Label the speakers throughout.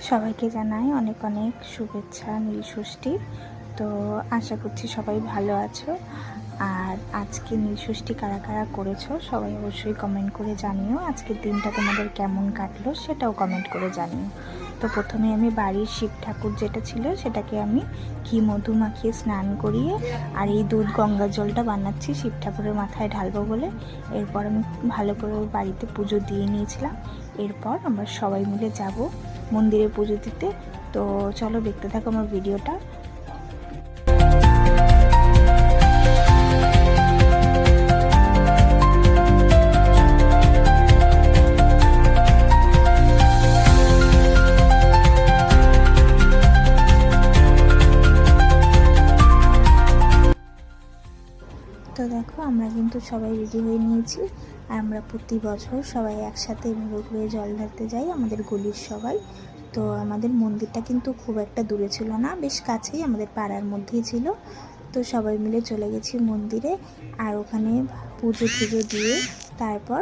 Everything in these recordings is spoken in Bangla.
Speaker 1: সবাইকে জানাই অনেক অনেক শুভেচ্ছা নীলষষ্ঠীর। তো আশা করছি সবাই ভালো আছো। আর আজকে নীলষষ্ঠী কারা কারা করেছো সবাই অবশ্যই কমেন্ট করে জানিও। আজকের দিনটা তোমাদের কেমন কাটলো সেটাও কমেন্ট করে জানিও। তো প্রথমে আমি বাড়ির শিব ঠাকুর যেটা ছিল সেটাকে আমি ঘি মধু মাখিয়ে স্নান করিয়ে আর এই দুধ গঙ্গা জলটা বানাচ্ছি শিব ঠাকুরের মাথায় ঢালবো বলে। এরপর আমি ভালো করে বাড়িতে পুজো দিয়ে নিয়েছিলাম। এরপর আমরা সবাই মিলে যাব মন্দিরে পুজো দিতে। তো চলো দেখতে থাকো আমার ভিডিওটা। তো দেখো আমরা কিন্তু সবাই রেডি হয়ে নিয়েছি। আর আমরা প্রতি বছর সবাই একসাথে এভাবে ঘুরে জল ঢালতে যাই, আমাদের গলির সবাই। তো আমাদের মন্দিরটা কিন্তু খুব একটা দূরে ছিল না, বেশ কাছেই, আমাদের পাড়ার মধ্যেই ছিল। তো সবাই মিলে চলে গেছি মন্দিরে। আর ওখানে পুজো টুজো দিয়ে তারপর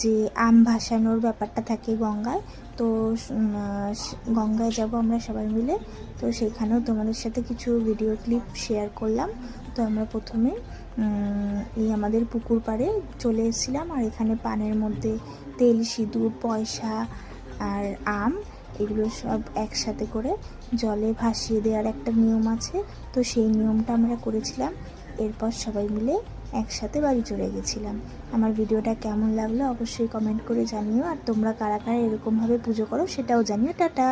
Speaker 1: যে আম ভাসানোর ব্যাপারটা থাকে গঙ্গায়, তো গঙ্গায় যাব আমরা সবাই মিলে। তো সেখানেও তোমাদের সাথে কিছু ভিডিও ক্লিপ শেয়ার করলাম। তো আমরা প্রথমে এই আমাদের পুকুর পাড়ে চলে এসেছিলাম। আর এখানে পানের মধ্যে তেল, সিঁদুর, পয়সা আর আম এগুলো সব একসাথে করে জলে ভাসিয়ে দেওয়ার একটা নিয়ম আছে। তো সেই নিয়মটা আমরা করেছিলাম। এরপর সবাই মিলে একসাথে বাড়ি চলে গেছিলাম। আমার ভিডিওটা কেমন লাগলো অবশ্যই কমেন্ট করে জানিও। আর তোমরা কারা কারা এরকমভাবে পুজো করো সেটাও জানিও। টাটা।